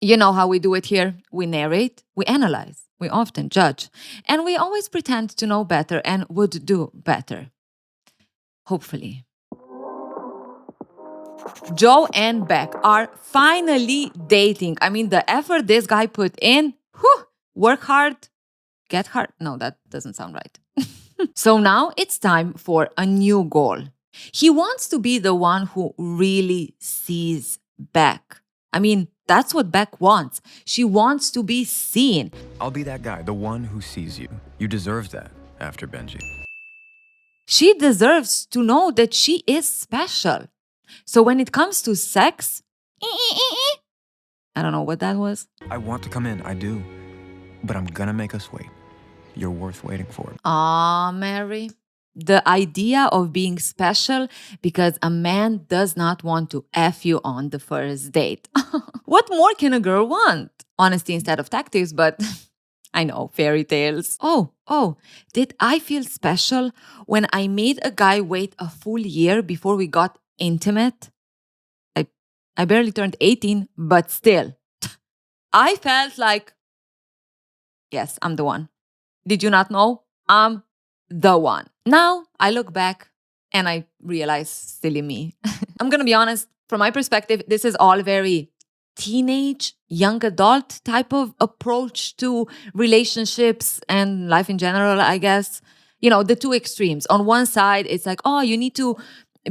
You know how we do it here. We narrate, we analyze, we often judge, and we always pretend to know better and would do better. Hopefully. Joe and Beck are finally dating. I mean, the effort this guy put in, whew, work hard, get hard. No, that doesn't sound right. So now it's time for a new goal. He wants to be the one who really sees Beck. I mean, that's what Beck wants. She wants to be seen. I'll be that guy, the one who sees you. You deserve that after Benji. She deserves to know that she is special. So when it comes to sex, I don't know what that was. I want to come in, I do. But I'm gonna make us wait. You're worth waiting for. Ah, Mary. The idea of being special because a man does not want to F you on the first date. What more can a girl want? Honesty instead of tactics, but I know, fairy tales. Oh, did I feel special when I made a guy wait a full year before we got intimate? I barely turned 18, but still. I felt like, yes, I'm the one. Did you not know? I'm the one. Now I look back and I realize, silly me. I'm going to be honest, from my perspective, this is all very teenage, young adult type of approach to relationships and life in general, I guess. You know, the two extremes. On one side, it's like, oh, you need to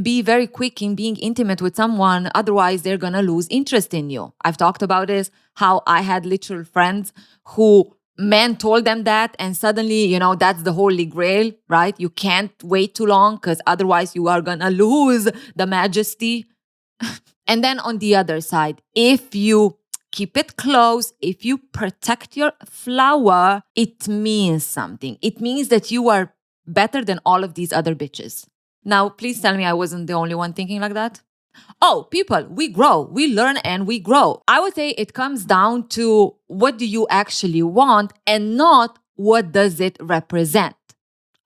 be very quick in being intimate with someone, otherwise they're going to lose interest in you. I've talked about this, how I had literal friends who men told them that, and suddenly, you know, that's the holy grail, right? You can't wait too long because otherwise you are going to lose the majesty. And then on the other side, if you keep it close, if you protect your flower, it means something. It means that you are better than all of these other bitches. Now, please tell me I wasn't the only one thinking like that. Oh, people, we grow, we learn, and we grow. I would say it comes down to what do you actually want and not what does it represent.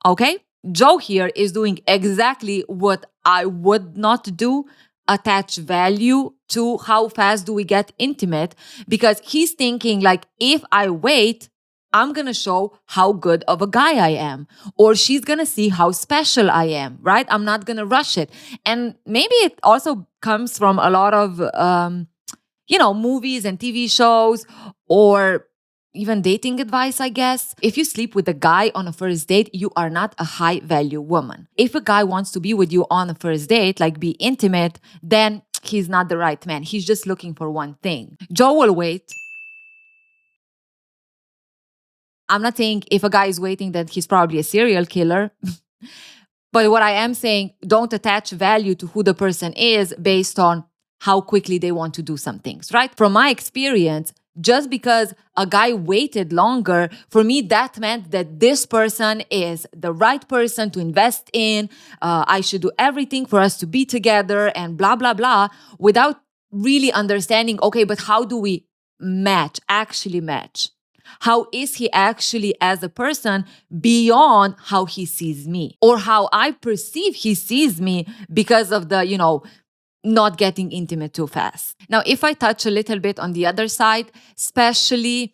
Okay? Joe here is doing exactly what I would not do, attach value to how fast do we get intimate, because he's thinking like, if I wait, I'm going to show how good of a guy I am, or she's going to see how special I am, right? I'm not going to rush it. And maybe it also comes from a lot of, movies and TV shows, or even dating advice, I guess. If you sleep with a guy on a first date, you are not a high value woman. If a guy wants to be with you on a first date, like be intimate, then he's not the right man. He's just looking for one thing. Joe will wait. I'm not saying if a guy is waiting that he's probably a serial killer. But what I am saying, don't attach value to who the person is based on how quickly they want to do some things, right? From my experience, just because a guy waited longer, for me, that meant that this person is the right person to invest in. I should do everything for us to be together and blah, blah, blah, without really understanding, okay, but how do we actually match? How is he actually as a person beyond how he sees me, or how I perceive he sees me because of the, not getting intimate too fast. Now, if I touch a little bit on the other side, especially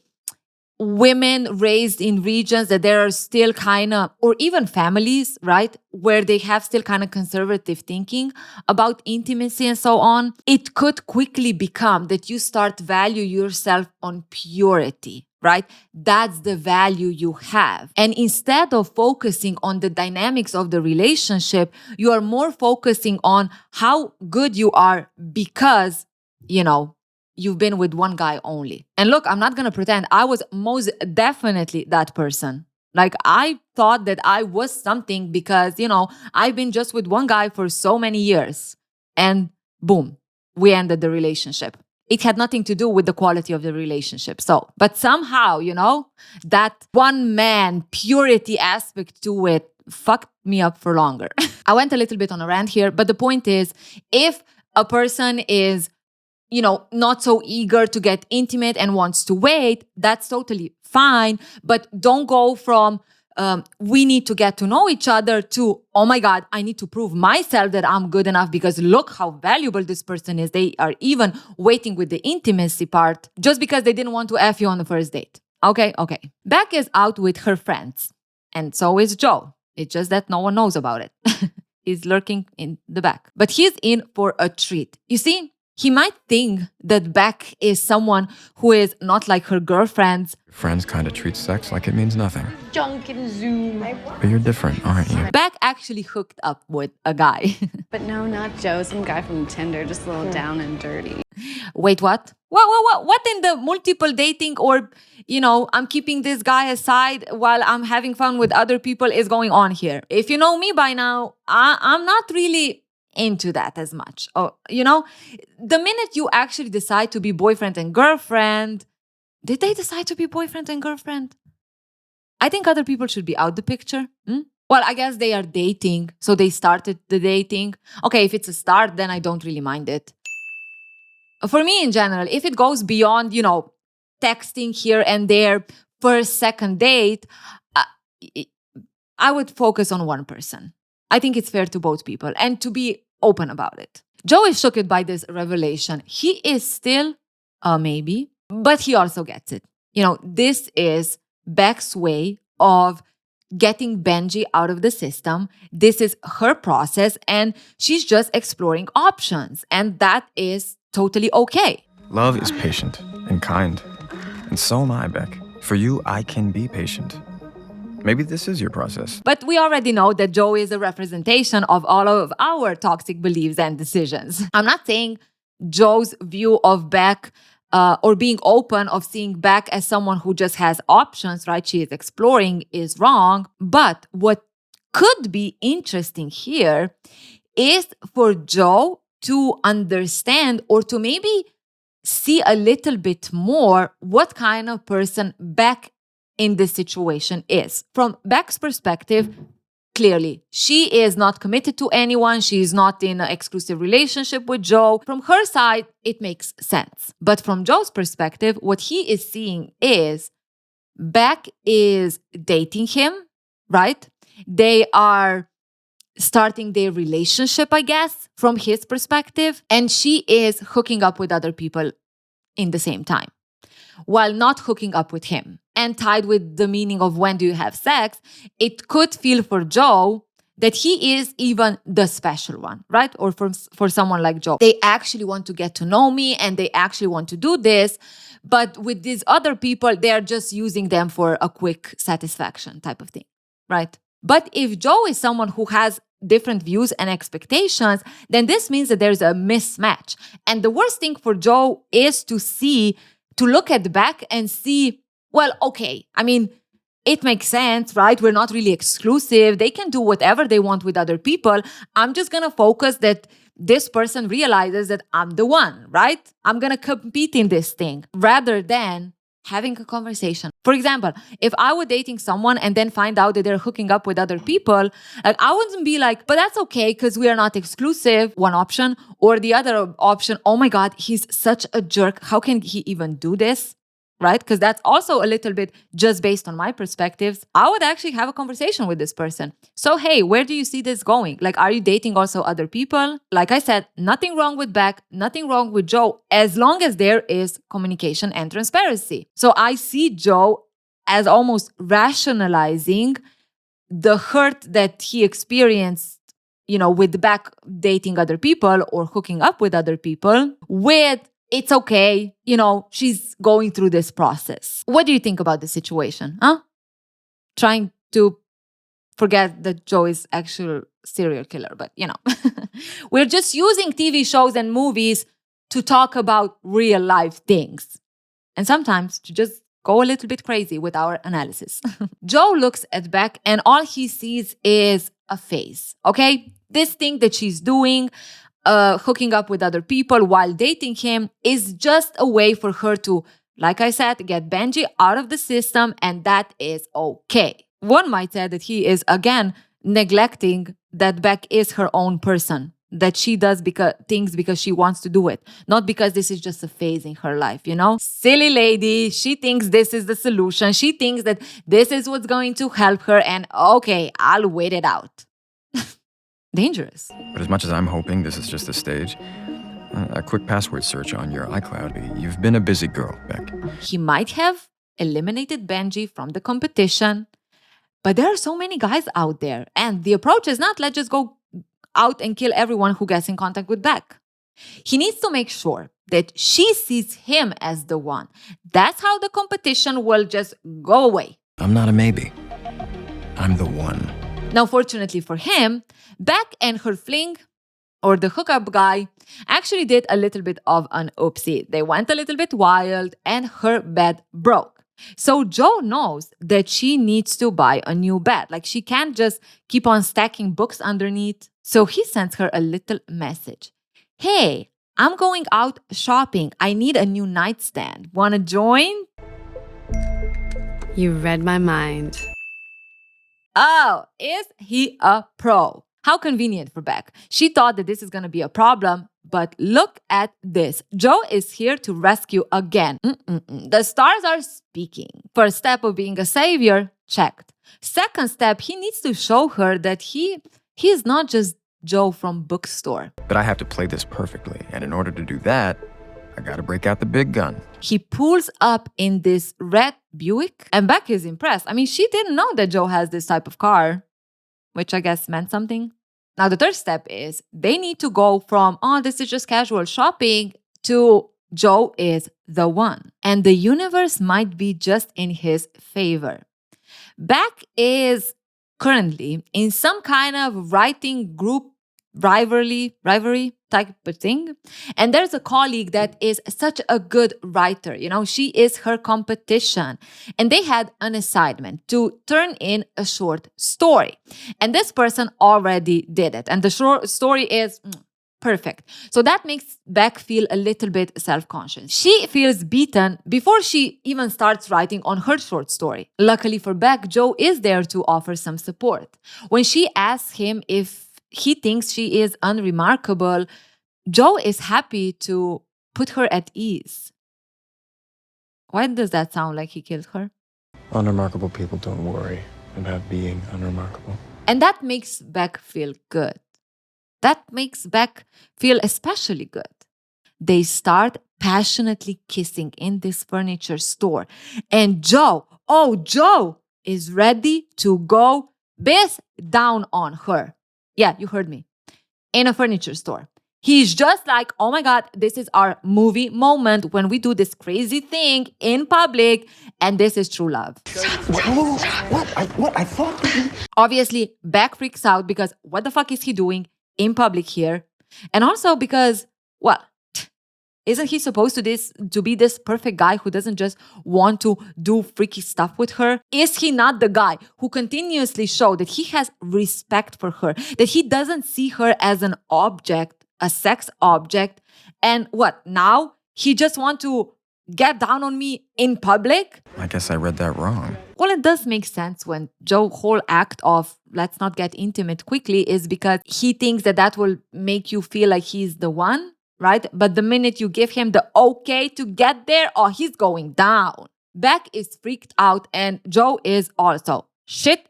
women raised in regions that there are still kind of, or even families, right, where they have still kind of conservative thinking about intimacy and so on, it could quickly become that you start value yourself on purity, right? That's the value you have. And instead of focusing on the dynamics of the relationship, you are more focusing on how good you are because, you've been with one guy only. And look, I'm not going to pretend I was most definitely that person. Like, I thought that I was something because, I've been just with one guy for so many years. And boom, we ended the relationship. It had nothing to do with the quality of the relationship. But somehow, that one man purity aspect to it fucked me up for longer. I went a little bit on a rant here, but the point is, if a person is not so eager to get intimate and wants to wait, that's totally fine. But don't go from we need to get to know each other, to, oh my God, I need to prove myself that I'm good enough because look how valuable this person is. They are even waiting with the intimacy part just because they didn't want to F you on the first date. Okay. Beck is out with her friends, and so is Joe. It's just that no one knows about it. He's lurking in the back. But he's in for a treat. You see, he might think that Beck is someone who is not like her girlfriends. Friends kind of treat sex like it means nothing. Junk and Zoom. But you're different, aren't you? Beck actually hooked up with a guy. But no, not Joe. Some guy from Tinder, just a little down and dirty. Wait, what? What in the multiple dating or, I'm keeping this guy aside while I'm having fun with other people is going on here? If you know me by now, I'm not really into that as much. Oh, the minute you actually decide to be boyfriend and girlfriend, did they decide to be boyfriend and girlfriend? I think other people should be out the picture. Well, I guess they are dating, so they started the dating. Okay, if it's a start, then I don't really mind it. For me in general, if it goes beyond, texting here and there, first, second date, I would focus on one person. I think it's fair to both people and to be open about it. Joe is shocked by this revelation. He is still a maybe, but he also gets it. This is Beck's way of getting Benji out of the system. This is her process, and she's just exploring options. And that is totally okay. Love is patient and kind. And so am I, Beck. For you, I can be patient. Maybe this is your process. But we already know that Joe is a representation of all of our toxic beliefs and decisions. I'm not saying Joe's view of Beck or being open of seeing Beck as someone who just has options, right? She is exploring is wrong. But what could be interesting here is for Joe to understand or to maybe see a little bit more what kind of person Beck in this situation is. From Beck's perspective, clearly, she is not committed to anyone. She is not in an exclusive relationship with Joe. From her side, it makes sense. But from Joe's perspective, what he is seeing is Beck is dating him, right? They are starting their relationship, I guess, from his perspective. And she is hooking up with other people in the same time, while not hooking up with him. And tied with the meaning of when do you have sex, it could feel for Joe that he is even the special one, right? Or for someone like Joe. They actually want to get to know me and they actually want to do this. But with these other people, they're just using them for a quick satisfaction type of thing, right? But if Joe is someone who has different views and expectations, then this means that there's a mismatch. And the worst thing for Joe is to look at Beck and see, well, okay, I mean, it makes sense, right? We're not really exclusive. They can do whatever they want with other people. I'm just going to focus that this person realizes that I'm the one, right? I'm going to compete in this thing rather than having a conversation. For example, if I were dating someone and then find out that they're hooking up with other people, I wouldn't be like, but that's okay because we are not exclusive, one option, or the other option, oh my God, he's such a jerk. How can he even do this? Right? Because that's also a little bit just based on my perspectives. I would actually have a conversation with this person. So, hey, where do you see this going? Are you dating also other people? Like I said, nothing wrong with Beck, nothing wrong with Joe, as long as there is communication and transparency. So I see Joe as almost rationalizing the hurt that he experienced, with Beck dating other people or hooking up with other people with it's okay, she's going through this process. What do you think about the situation? Trying to forget that Joe is actual serial killer, but we're just using TV shows and movies to talk about real life things. And sometimes to just go a little bit crazy with our analysis. Joe looks at Beck and all he sees is a phase, okay? This thing that she's doing, hooking up with other people while dating him is just a way for her to, like I said, get Benji out of the system, and that is okay. One might say that he is, again, neglecting that Beck is her own person. that she does things because she wants to do it, not because this is just a phase in her life, you know? Silly lady, she thinks this is the solution. She thinks that this is what's going to help her, and okay, I'll wait it out. Dangerous. But as much as I'm hoping this is just a stage, a quick password search on your iCloud, you've been a busy girl, Beck. He might have eliminated Benji from the competition, but there are so many guys out there, and the approach is not let's just go out and kill everyone who gets in contact with Beck. He needs to make sure that she sees him as the one. That's how the competition will just go away. I'm not a maybe. I'm the one. Now, fortunately for him, Beck and her fling, or the hookup guy, actually did a little bit of an oopsie. They went a little bit wild and her bed broke. So Joe knows that she needs to buy a new bed. Like, she can't just keep on stacking books underneath. So he sends her a little message. Hey, I'm going out shopping. I need a new nightstand. Wanna join? You read my mind. Oh, is he a pro? How convenient for Beck. She thought that this is going to be a problem, but look at this. Joe is here to rescue again. The stars are speaking. First step of being a savior, checked. Second step, he needs to show her that he is not just Joe from bookstore. But I have to play this perfectly, and in order to do that, I gotta break out the big gun. He pulls up in this red Buick, and Beck is impressed. I mean, she didn't know that Joe has this type of car, which I guess meant something. Now, the third step is they need to go from, oh, this is just casual shopping, to Joe is the one. And the universe might be just in his favor. Beck is currently in some kind of writing group rivalry type of thing. And there's a colleague that is such a good writer. You know, she is her competition. And they had an assignment to turn in a short story. And this person already did it. And the short story is perfect. So that makes Beck feel a little bit self-conscious. She feels beaten before she even starts writing on her short story. Luckily for Beck, Joe is there to offer some support. When she asks him if he thinks she is unremarkable, Joe is happy to put her at ease. Why does that sound like he killed her? Unremarkable people don't worry about being unremarkable. And that makes Beck feel good. That makes Beck feel especially good. They start passionately kissing in this furniture store. And Joe is ready to go biz down on her. Yeah, you heard me. In a furniture store. He's just like, oh my God, this is our movie moment when we do this crazy thing in public, and this is true love. What? I thought... Obviously, Beck freaks out because what the fuck is he doing in public here? And also because, well, isn't he supposed to be this perfect guy who doesn't just want to do freaky stuff with her? Is he not the guy who continuously showed that he has respect for her, that he doesn't see her as an object, a sex object, and what, now he just want to get down on me in public? I guess I read that wrong. Well, it does make sense when Joe's whole act of let's not get intimate quickly is because he thinks that will make you feel like he's the one. Right? But the minute you give him the okay to get there, oh, he's going down. Beck is freaked out and Joe is also. Shit.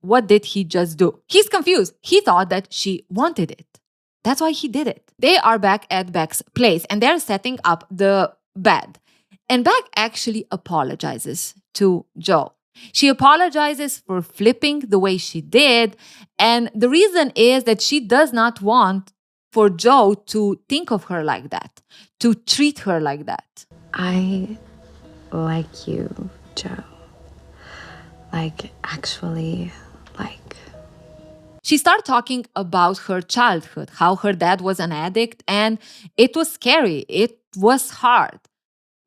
What did he just do? He's confused. He thought that she wanted it. That's why he did it. They are back at Beck's place and they're setting up the bed. And Beck actually apologizes to Joe. She apologizes for flipping the way she did. And the reason is that she does not want for Joe to think of her like that, to treat her like that. I like you, Joe. Like, actually, like. She started talking about her childhood, how her dad was an addict, and it was scary. It was hard.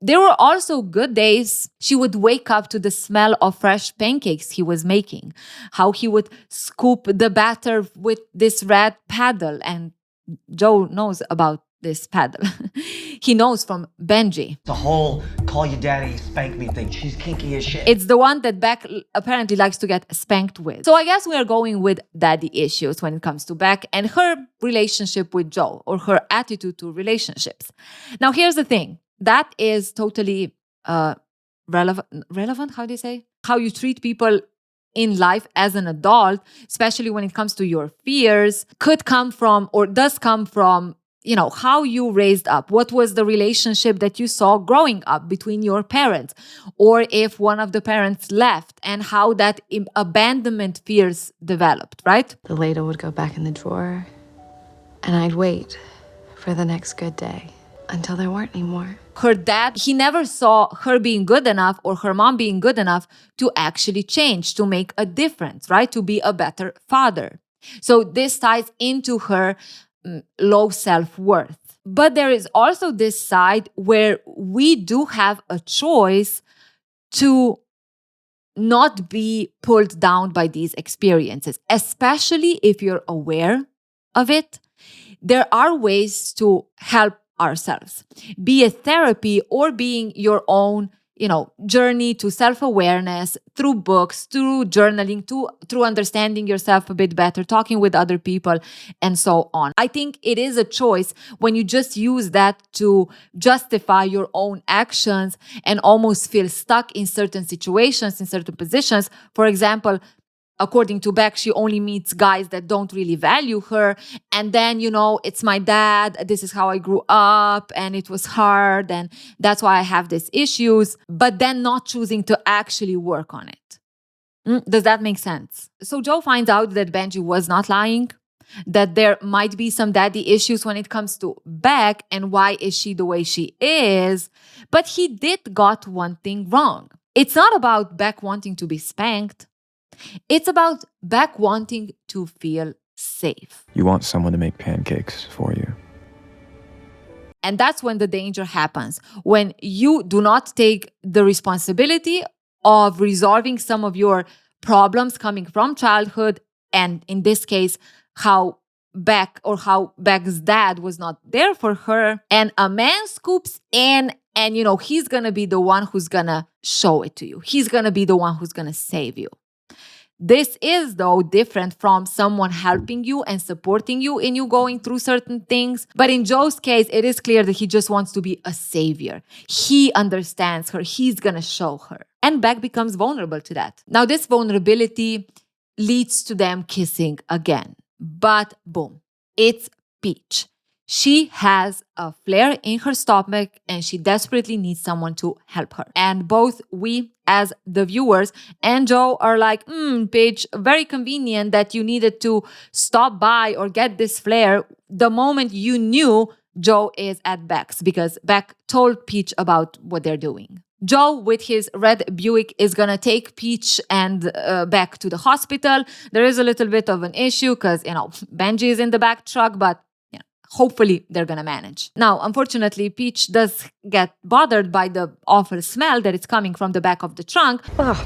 There were also good days. She would wake up to the smell of fresh pancakes he was making, how he would scoop the batter with this red paddle, and Joe knows about this paddle. He knows from Benji. The whole call your daddy, spank me thing. She's kinky as shit. It's the one that Beck apparently likes to get spanked with. So I guess we are going with daddy issues when it comes to Beck and her relationship with Joe, or her attitude to relationships. Now, here's the thing. That is totally relevant, how do you say? How you treat people in life as an adult, especially when it comes to your fears, could come from, or does come from, how you raised up. What was the relationship that you saw growing up between your parents? Or if one of the parents left, and how that abandonment fears developed, right? The ladle would go back in the drawer, and I'd wait for the next good day until there weren't any more. Her dad, he never saw her being good enough, or her mom being good enough to actually change, to make a difference, right? To be a better father. So this ties into her low self-worth. But there is also this side where we do have a choice to not be pulled down by these experiences, especially if you're aware of it. There are ways to help ourselves, be it therapy or being your own, journey to self-awareness through books, through journaling, through understanding yourself a bit better, talking with other people, and so on. I think it is a choice when you just use that to justify your own actions and almost feel stuck in certain situations, in certain positions. For example, according to Beck, she only meets guys that don't really value her. And then, it's my dad. This is how I grew up, and it was hard, and that's why I have these issues. But then not choosing to actually work on it. Does that make sense? So Joe finds out that Benji was not lying, that there might be some daddy issues when it comes to Beck, and why is she the way she is. But he did got one thing wrong. It's not about Beck wanting to be spanked. It's about Beck wanting to feel safe. You want someone to make pancakes for you. And that's when the danger happens. When you do not take the responsibility of resolving some of your problems coming from childhood, and in this case, how Beck's dad was not there for her, and a man scoops in, and he's gonna be the one who's gonna show it to you. He's gonna be the one who's gonna save you. This is, though, different from someone helping you and supporting you in you going through certain things. But in Joe's case, it is clear that he just wants to be a savior. He understands her. He's going to show her. And Beck becomes vulnerable to that. Now, this vulnerability leads to them kissing again. But boom, it's Peach. She has a flare in her stomach, and she desperately needs someone to help her. And both we, as the viewers, and Joe are like, Paige, very convenient that you needed to stop by or get this flare the moment you knew Joe is at Beck's, because Beck told Peach about what they're doing. Joe, with his red Buick, is gonna take Peach and Beck to the hospital. There is a little bit of an issue because, Benji is in the back truck, but hopefully they're gonna manage. Now, unfortunately, Peach does get bothered by the awful smell that is coming from the back of the trunk. Oh,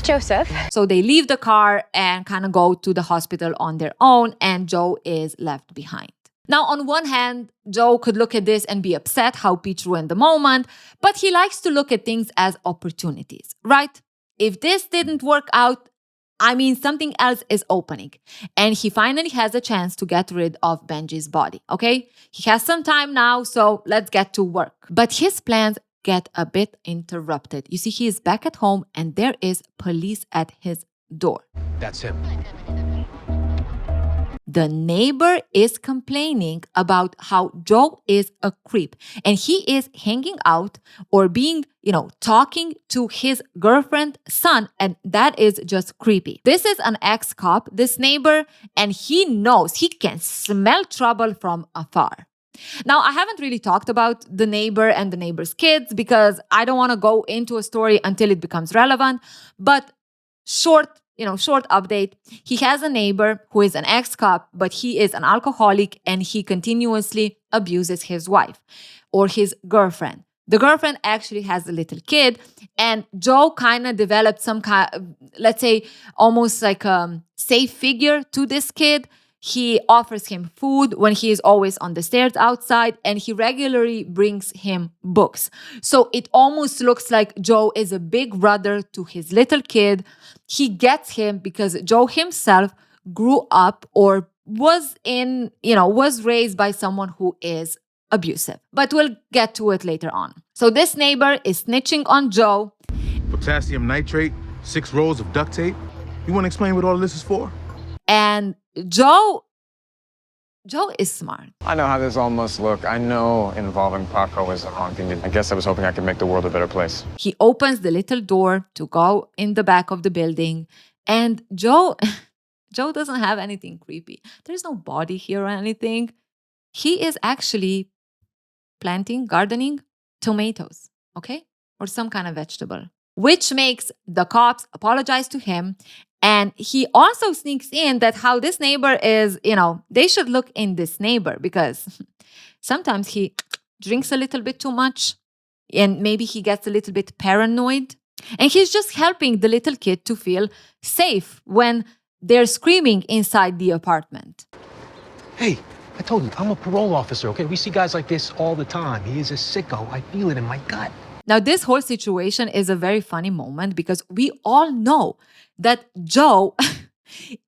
Joseph. So they leave the car and kind of go to the hospital on their own, and Joe is left behind. Now, on one hand, Joe could look at this and be upset how Peach ruined the moment, but he likes to look at things as opportunities, right? If this didn't work out, something else is opening. And he finally has a chance to get rid of Benji's body, okay? He has some time now, so let's get to work. But his plans get a bit interrupted. You see, he is back at home, and there is police at his door. That's him. The neighbor is complaining about how Joe is a creep, and he is hanging out or being, talking to his girlfriend's son, and that is just creepy. This is an ex-cop, this neighbor, and he knows, he can smell trouble from afar. Now, I haven't really talked about the neighbor and the neighbor's kids because I don't want to go into a story until it becomes relevant, but short update. He has a neighbor who is an ex-cop, but he is an alcoholic, and he continuously abuses his wife or his girlfriend. The girlfriend actually has a little kid, and Joe kind of developed some kind of, let's say, almost like a safe figure to this kid. He offers him food when he is always on the stairs outside, and he regularly brings him books. So it almost looks like Joe is a big brother to his little kid. He gets him because Joe himself grew up or was raised by someone who is abusive. But we'll get to it later on. So this neighbor is snitching on Joe. Potassium nitrate, 6 rolls of duct tape. You want to explain what all this is for? And Joe is smart. I know how this all must look. I know involving Paco is the wrong thing. I guess I was hoping I could make the world a better place. He opens the little door to go in the back of the building, and Joe doesn't have anything creepy. There's no body here or anything. He is actually gardening tomatoes, okay? Or some kind of vegetable, which makes the cops apologize to him. And he also sneaks in that how this neighbor is, they should look in this neighbor because sometimes he drinks a little bit too much and maybe he gets a little bit paranoid. And he's just helping the little kid to feel safe when they're screaming inside the apartment. Hey, I told you, I'm a parole officer, okay? We see guys like this all the time. He is a sicko. I feel it in my gut. Now, this whole situation is a very funny moment because we all know that Joe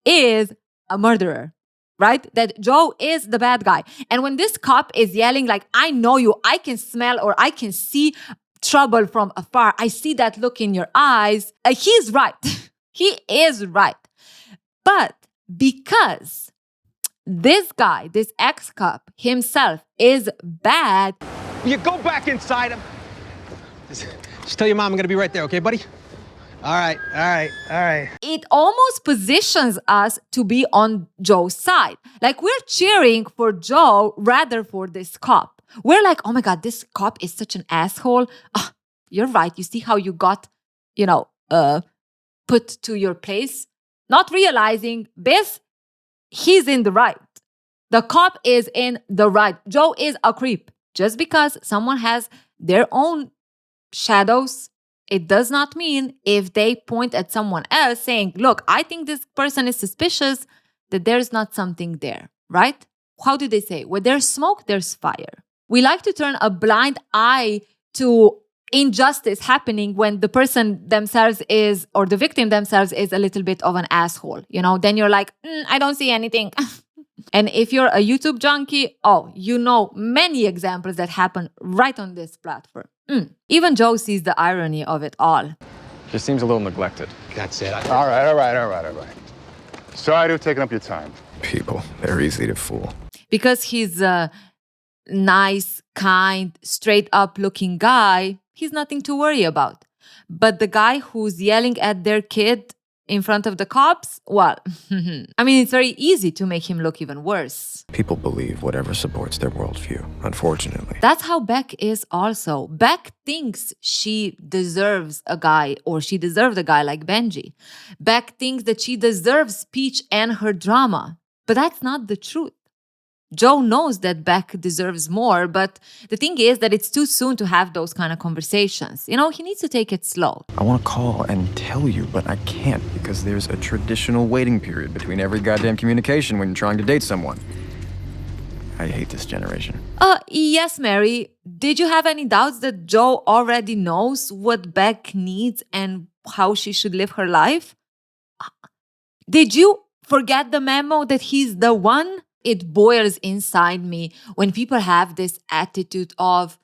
is a murderer, right? That Joe is the bad guy. And when this cop is yelling like, I know you, I can smell or I can see trouble from afar. I see that look in your eyes. He's right. He is right. But because this guy, this ex-cop himself is bad. You go back inside him. Just tell your mom I'm gonna be right there, okay, buddy? All right. It almost positions us to be on Joe's side. Like we're cheering for Joe rather for this cop. We're like, oh my God, this cop is such an asshole. Oh, you're right. You see how you got, put to your place? Not realizing this, he's in the right. The cop is in the right. Joe is a creep. Just because someone has their own shadows, it does not mean if they point at someone else saying, look, I think this person is suspicious, that there's not something there, right? How do they say? Where there's smoke, there's fire. We like to turn a blind eye to injustice happening when the person themselves is, or the victim themselves is a little bit of an asshole. Then you're like, I don't see anything. And if you're a YouTube junkie, many examples that happen right on this platform. Even Joe sees the irony of it all. She seems a little neglected. That's it. All right. Sorry to have taken up your time. People, they're easy to fool. Because he's a nice, kind, straight up looking guy, he's nothing to worry about. But the guy who's yelling at their kid in front of the cops, well, it's very easy to make him look even worse. People believe whatever supports their worldview, unfortunately. That's how Beck is also. Beck thinks she deserves a guy, or she deserved a guy like Benji. Beck thinks that she deserves Peach and her drama. But that's not the truth. Joe knows that Beck deserves more, but the thing is that it's too soon to have those kind of conversations. He needs to take it slow. I want to call and tell you, but I can't because there's a traditional waiting period between every goddamn communication when you're trying to date someone. I hate this generation. Yes, Mary. Did you have any doubts that Joe already knows what Beck needs and how she should live her life? Did you forget the memo that he's the one? It boils inside me when people have this attitude of,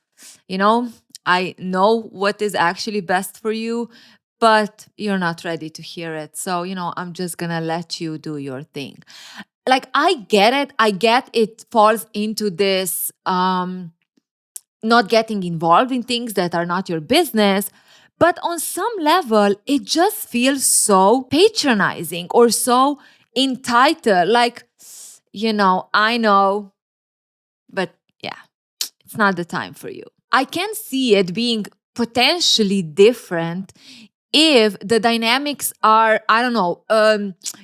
I know what is actually best for you, but you're not ready to hear it. So, I'm just gonna let you do your thing. Like, I get it. I get it falls into this not getting involved in things that are not your business. But on some level, it just feels so patronizing or so entitled. Like, I know, but yeah, it's not the time for you. I can see it being potentially different if the dynamics are,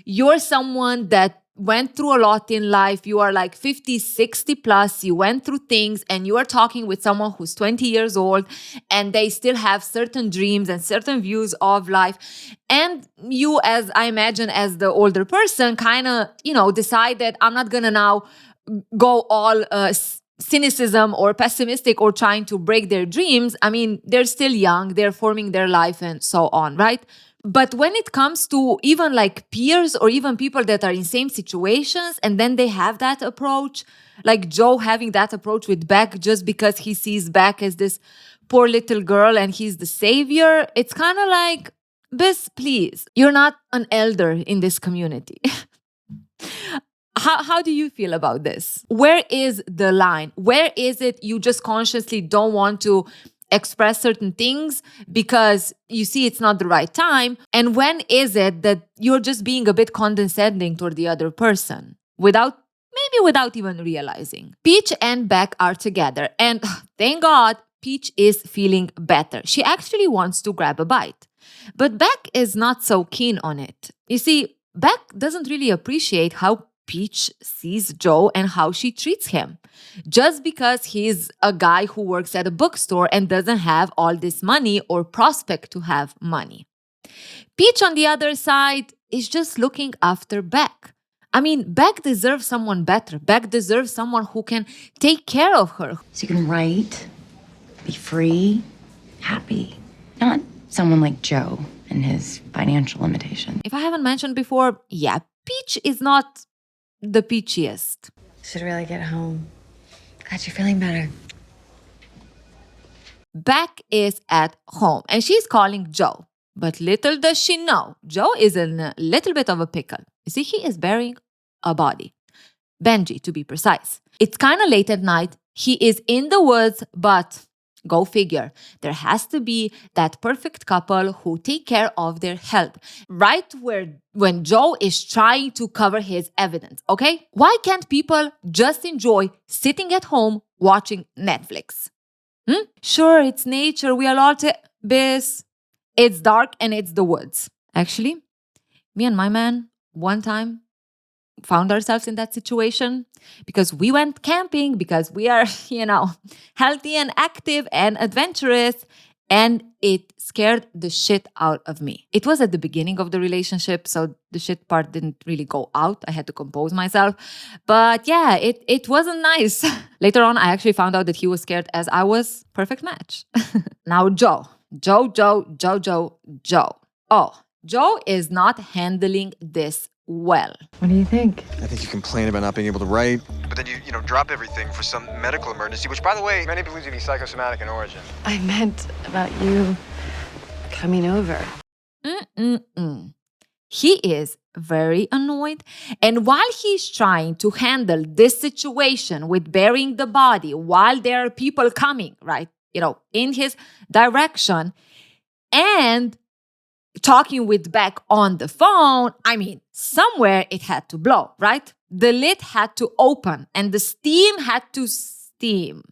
you're someone that went through a lot in life. You are like 50, 60 plus. You went through things and you are talking with someone who's 20 years old and they still have certain dreams and certain views of life. And you, as I imagine, as the older person, kind of, decide that I'm not going to now go all cynicism or pessimistic or trying to break their dreams. I mean, they're still young, they're forming their life and so on, right? But when it comes to even like peers or even people that are in same situations and then they have that approach, like Joe having that approach with Beck just because he sees Beck as this poor little girl and he's the savior, it's kind of like, Bis, please, you're not an elder in this community. How do you feel about this? Where is the line? Where is it you just consciously don't want to express certain things because you see it's not the right time? And when is it that you're just being a bit condescending toward the other person without even realizing? Peach and Beck are together and thank God Peach is feeling better. She actually wants to grab a bite. But Beck is not so keen on it. You see, Beck doesn't really appreciate how Peach sees Joe and how she treats him. Just because he's a guy who works at a bookstore and doesn't have all this money or prospect to have money. Peach, on the other side, is just looking after Beck. I mean, Beck deserves someone better. Beck deserves someone who can take care of her. So you can write, be free, happy. Not someone like Joe and his financial limitations. If I haven't mentioned before, yeah, Peach is not the peachiest. Should really get home. Glad you're feeling better. Beck is at home and she's calling Joe. But little does she know, Joe is in a little bit of a pickle. You see, he is burying a body. Benji, to be precise. It's kind of late at night. He is in the woods, but go figure. There has to be that perfect couple who take care of their health. Right when Joe is trying to cover his evidence, okay? Why can't people just enjoy sitting at home watching Netflix? Sure, it's nature. We are all Bis. It's dark and it's the woods. Actually, me and my man, one time, found ourselves in that situation because we went camping because we are, healthy and active and adventurous, and it scared the shit out of me. It was at the beginning of the relationship, so the shit part didn't really go out. I had to compose myself. But yeah, it wasn't nice. Later on, I actually found out that he was scared as I was. Perfect match. Now, Joe. Oh, Joe is not handling this well. What do you think? I think you complain about not being able to write, but then you drop everything for some medical emergency, which, by the way, many believe to be psychosomatic in origin. I meant about you coming over. He is very annoyed. And while he's trying to handle this situation with burying the body while there are people coming, right, in his direction, and talking with Beck on the phone, I mean, somewhere it had to blow, right? The lid had to open and the steam had to steam.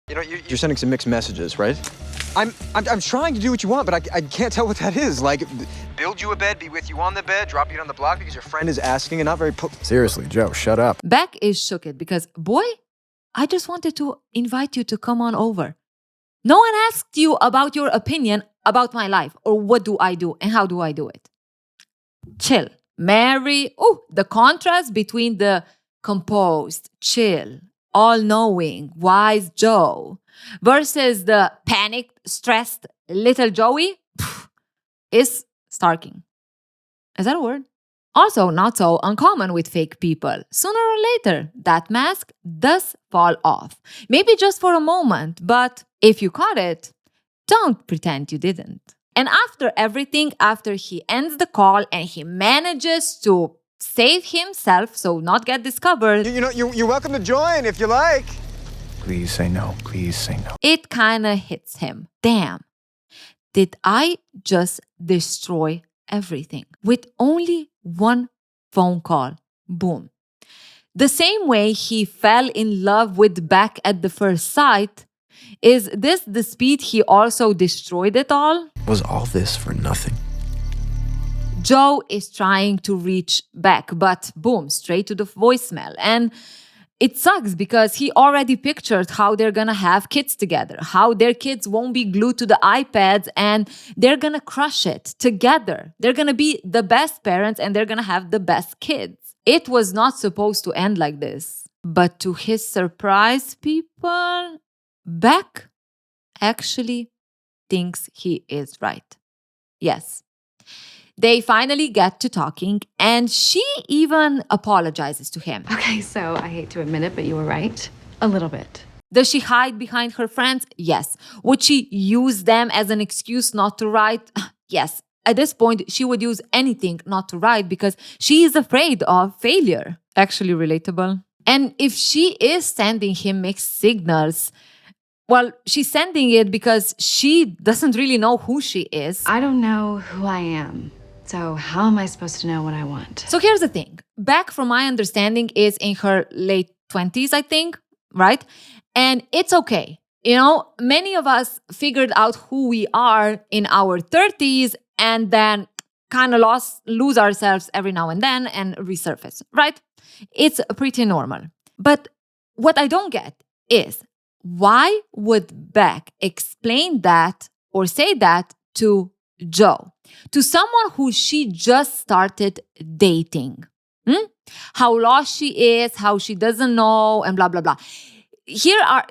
You're sending some mixed messages, right? I'm trying to do what you want, but I can't tell what that is. Like, build you a bed, be with you on the bed, drop you on the block because your friend is asking and not very... Seriously, Joe, shut up. Beck is shooked because, boy, I just wanted to invite you to come on over. No one asked you about your opinion about my life or what do I do and how do I do it. Chill. The contrast between the composed, chill, all-knowing, wise Joe versus the panicked, stressed little Joey is starking. Is that a word? Also, not so uncommon with fake people. Sooner or later, that mask does fall off. Maybe just for a moment, but if you caught it, don't pretend you didn't. And after everything, after he ends the call and he manages to save himself, so not get discovered. You're welcome to join if you like. Please say no. Please say no. It kind of hits him. Damn. Did I just destroy everything with only one phone call? Boom. The same way he fell in love with Beck at the first sight, is this the speed he also destroyed it all? Was all this for nothing? Joe is trying to reach Beck, but boom, straight to the voicemail. And it sucks because he already pictured how they're gonna have kids together, how their kids won't be glued to the iPads and they're gonna crush it together. They're gonna be the best parents and they're gonna have the best kids. It was not supposed to end like this. But to his surprise, people, Beck actually thinks he is right. Yes. They finally get to talking, and she even apologizes to him. Okay, so I hate to admit it, but you were right. A little bit. Does she hide behind her friends? Yes. Would she use them as an excuse not to write? Yes. At this point, she would use anything not to write because she is afraid of failure. Actually relatable. And if she is sending him mixed signals, well, she's sending it because she doesn't really know who she is. I don't know who I am. So how am I supposed to know what I want? So here's the thing. Beck, from my understanding, is in her late 20s, I think, right? And it's okay. You know, many of us figured out who we are in our 30s and then kind of lose ourselves every now and then and resurface, right? It's pretty normal. But what I don't get is, why would Beck explain that or say that to Joe, to someone who she just started dating? How lost she is, how she doesn't know, and blah, blah, blah.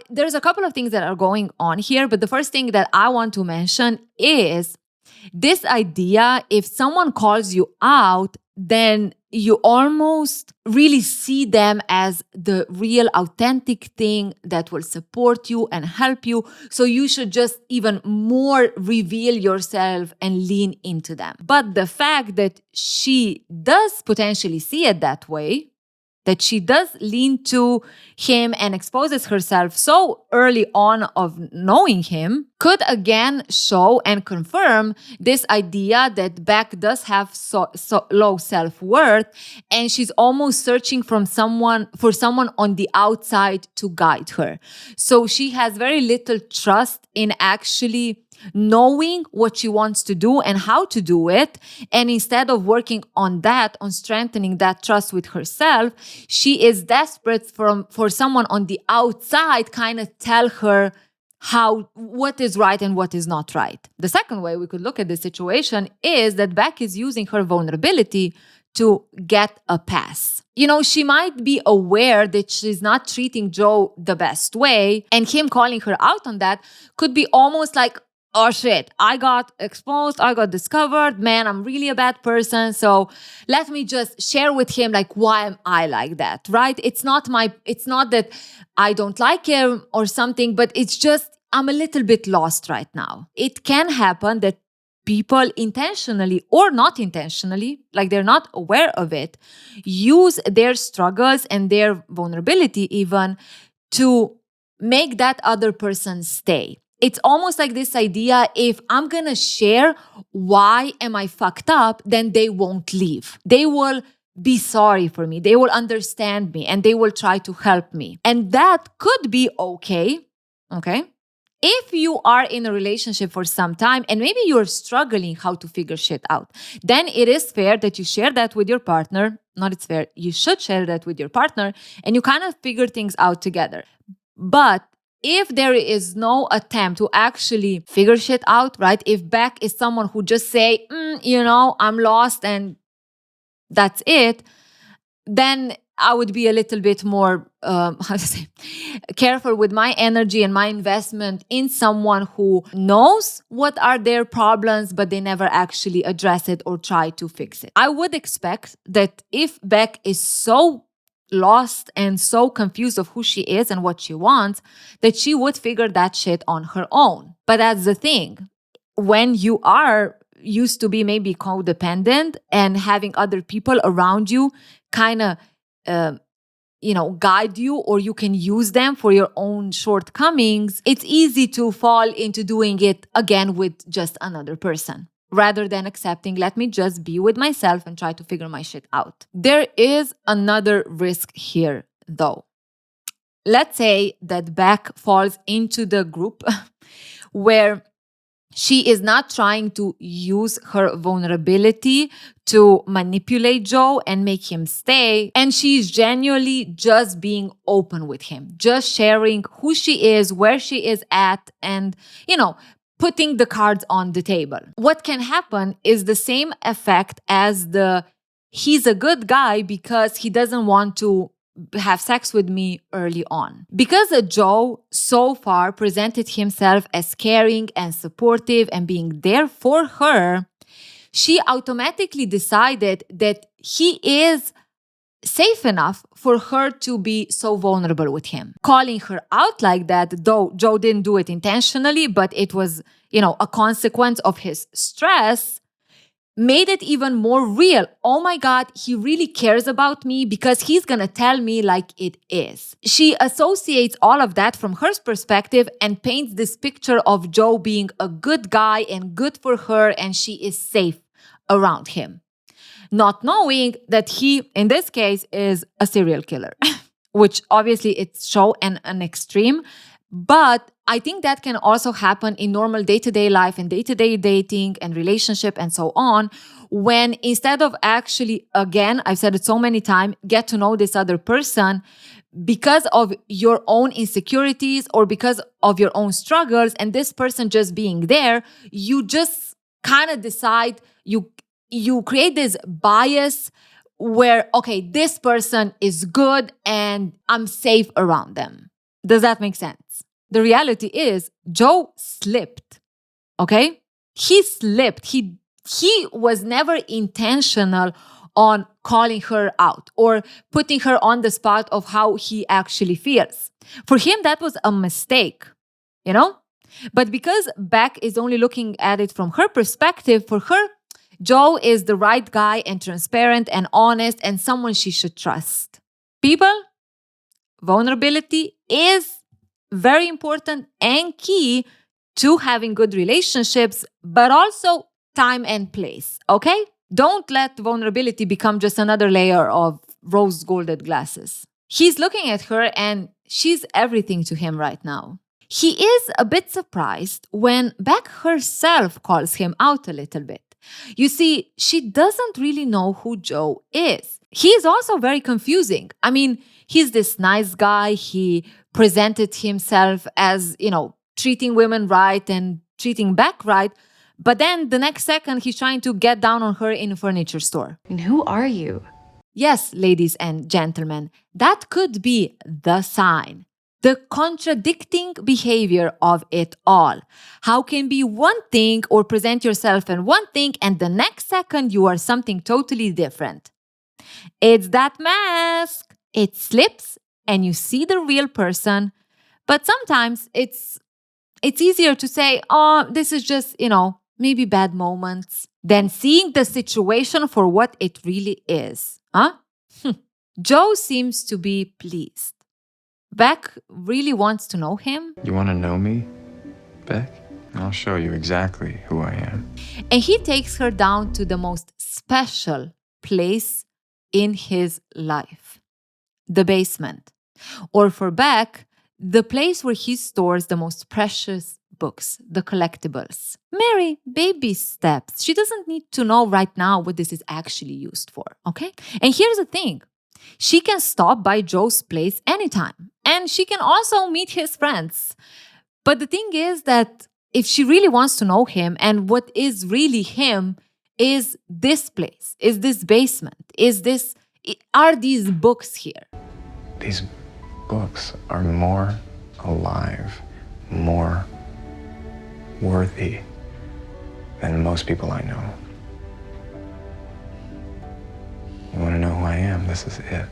There's a couple of things that are going on here, but the first thing that I want to mention is this idea, if someone calls you out, then you almost really see them as the real authentic thing that will support you and help you. So you should just even more reveal yourself and lean into them. But the fact that she does potentially see it that way, that she does lean to him and exposes herself so early on of knowing him, could again show and confirm this idea that Beck does have so low self-worth, and she's almost searching for someone on the outside to guide her. So she has very little trust in actually knowing what she wants to do and how to do it. And instead of working on that, on strengthening that trust with herself, she is desperate for someone on the outside kind of tell her what is right and what is not right. The second way we could look at the situation is that Beck is using her vulnerability to get a pass. You know, she might be aware that she's not treating Joe the best way, and him calling her out on that could be almost like, oh shit, I got exposed, I got discovered, man, I'm really a bad person. So let me just share with him, like, why am I like that, right? It's not that I don't like him or something, but it's just, I'm a little bit lost right now. It can happen that people intentionally or not intentionally, like they're not aware of it, use their struggles and their vulnerability even to make that other person stay. It's almost like this idea, if I'm going to share why am I fucked up, then they won't leave. They will be sorry for me. They will understand me and they will try to help me. And that could be okay. If you are in a relationship for some time and maybe you're struggling how to figure shit out, then it is fair that you share that with your partner. Not it's fair, you should share that with your partner and you kind of figure things out together. But if there is no attempt to actually figure shit out, right? If Beck is someone who just say, I'm lost and that's it, then I would be a little bit more, careful with my energy and my investment in someone who knows what are their problems, but they never actually address it or try to fix it. I would expect that if Beck is so lost and so confused of who she is and what she wants, that she would figure that shit on her own. But that's the thing. When you are used to be maybe codependent and having other people around you kind of, guide you, or you can use them for your own shortcomings, it's easy to fall into doing it again with just another person, rather than accepting, let me just be with myself and try to figure my shit out. There is another risk here, though. Let's say that Beck falls into the group where She is not trying to use her vulnerability to manipulate Joe and make him stay. And she's genuinely just being open with him, just sharing who she is, where she is at, and, putting the cards on the table. What can happen is the same effect as he's a good guy because he doesn't want to have sex with me early on. Because Joe so far presented himself as caring and supportive and being there for her, she automatically decided that he is safe enough for her to be so vulnerable with him. Calling her out like that, though Joe didn't do it intentionally, but it was, a consequence of his stress, made it even more real. Oh my God, he really cares about me because he's gonna tell me like it is. She associates all of that from her perspective and paints this picture of Joe being a good guy and good for her, and she is safe around him. Not knowing that he, in this case, is a serial killer, which obviously it's show an extreme. But I think that can also happen in normal day-to-day life and day-to-day dating and relationship and so on, when instead of actually, again, I've said it so many times, get to know this other person, because of your own insecurities or because of your own struggles and this person just being there, you just kind of decide, you create this bias where, okay, this person is good and I'm safe around them. Does that make sense? The reality is Joe slipped, okay? He slipped. He was never intentional on calling her out or putting her on the spot of how he actually feels. For him, that was a mistake, But because Beck is only looking at it from her perspective, for her, Joe is the right guy and transparent and honest and someone she should trust. People, vulnerability is very important and key to having good relationships, but also time and place, okay? Don't let vulnerability become just another layer of rose-golded glasses. He's looking at her and she's everything to him right now. He is a bit surprised when Beck herself calls him out a little bit. You see, she doesn't really know who Joe is. He is also very confusing. I mean, he's this nice guy. He presented himself as, treating women right and treating Beck right. But then the next second, he's trying to get down on her in a furniture store. And who are you? Yes, ladies and gentlemen, that could be the sign. The contradicting behavior of it all. How can be one thing or present yourself in one thing and the next second you are something totally different? It's that mask. It slips and you see the real person. But sometimes it's easier to say, oh, this is just, maybe bad moments, than seeing the situation for what it really is. Huh? Joe seems to be pleased. Beck really wants to know him. You want to know me, Beck? I'll show you exactly who I am. And he takes her down to the most special place in his life, the basement. Or for Beck, the place where he stores the most precious books, the collectibles. Mary, baby steps. She doesn't need to know right now what this is actually used for, okay? And here's the thing. She can stop by Joe's place anytime. And she can also meet his friends. But the thing is that if she really wants to know him and what is really him is this place, is this basement, are these books here? These books are more alive, more worthy than most people I know. You want to know who I am? This is it.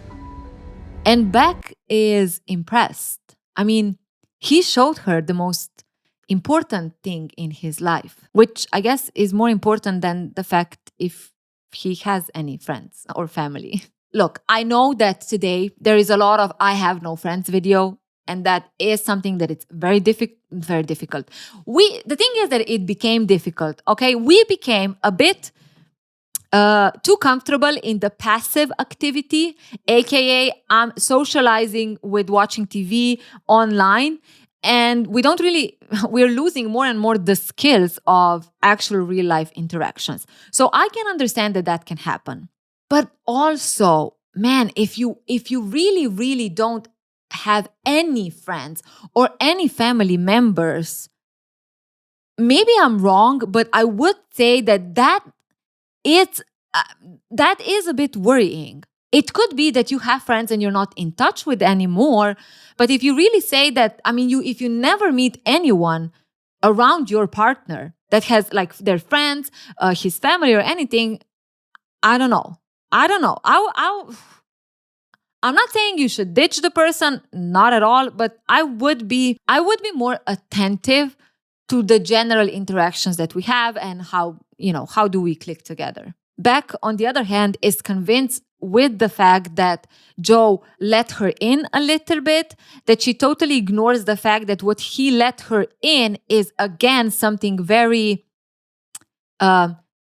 And Beck is impressed. I mean, he showed her the most important thing in his life, which I guess is more important than the fact if he has any friends or family. Look, I know that today there is a lot of I have no friends video, and that is something that it's very difficult. The thing is that it became difficult, okay? We became a bit too comfortable in the passive activity, aka I'm socializing with watching TV online, And we're losing more and more the skills of actual real life interactions. So I can understand that can happen. But also, man, if you really, really don't have any friends or any family members, maybe I'm wrong, but I would say that is a bit worrying. It could be that you have friends and you're not in touch with anymore. But if you really say that, if you never meet anyone around your partner that has like their friends, his family or anything, I don't know. I'm not saying you should ditch the person, not at all, but I would be more attentive to the general interactions that we have and how do we click together. Beck, on the other hand, is convinced with the fact that Joe let her in a little bit, that she totally ignores the fact that what he let her in is, again, something very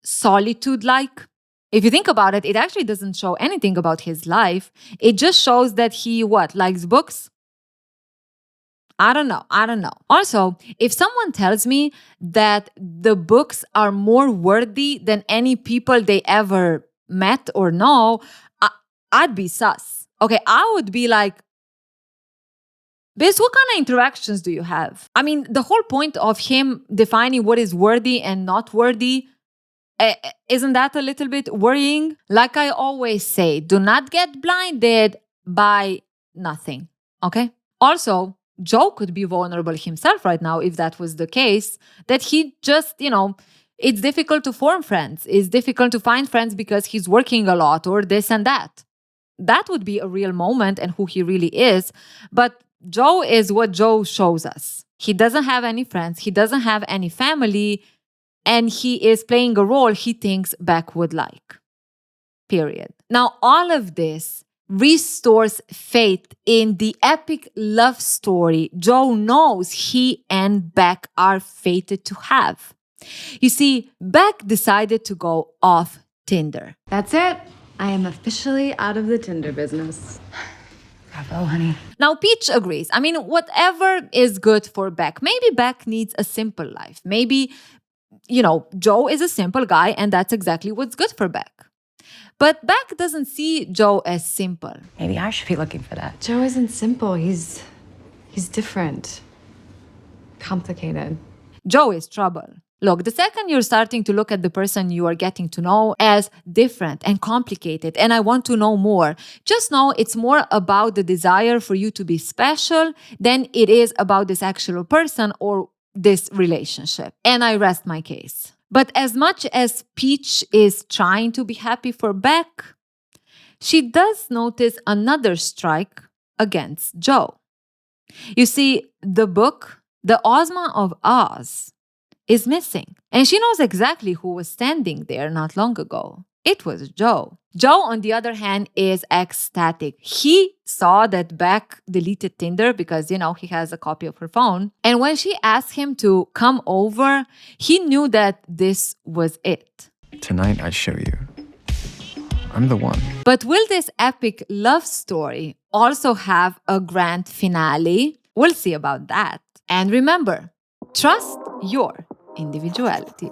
solitude-like. If you think about it, it actually doesn't show anything about his life. It just shows that he, likes books? I don't know. Also, if someone tells me that the books are more worthy than any people they ever met or know, I'd be sus. Okay, I would be like, Biz, what kind of interactions do you have? The whole point of him defining what is worthy and not worthy, isn't that a little bit worrying? Like I always say, do not get blinded by nothing, okay? Also, Joe could be vulnerable himself right now if that was the case, that he just, it's difficult to form friends. It's difficult to find friends because he's working a lot or this and that. That would be a real moment and who he really is. But Joe is what Joe shows us. He doesn't have any friends. He doesn't have any family. And he is playing a role he thinks Beck would like. Period. Now, all of this restores faith in the epic love story Joe knows he and Beck are fated to have. You see, Beck decided to go off Tinder. That's it. I am officially out of the Tinder business. Bravo, honey. Now, Peach agrees. Whatever is good for Beck. Maybe Beck needs a simple life. Maybe, Joe is a simple guy and that's exactly what's good for Beck. But Beck doesn't see Joe as simple. Maybe I should be looking for that. Joe isn't simple. He's different. Complicated. Joe is trouble. Look, the second you're starting to look at the person you are getting to know as different and complicated, and I want to know more, just know it's more about the desire for you to be special than it is about this actual person or this relationship. And I rest my case. But as much as Peach is trying to be happy for Beck, she does notice another strike against Joe. You see, the book, The Ozma of Oz, is missing. And she knows exactly who was standing there not long ago. It was Joe. Joe, on the other hand, is ecstatic. He saw that Beck deleted Tinder because, he has a copy of her phone. And when she asked him to come over, he knew that this was it. Tonight I show you. I'm the one. But will this epic love story also have a grand finale? We'll see about that. And remember, trust your individuality.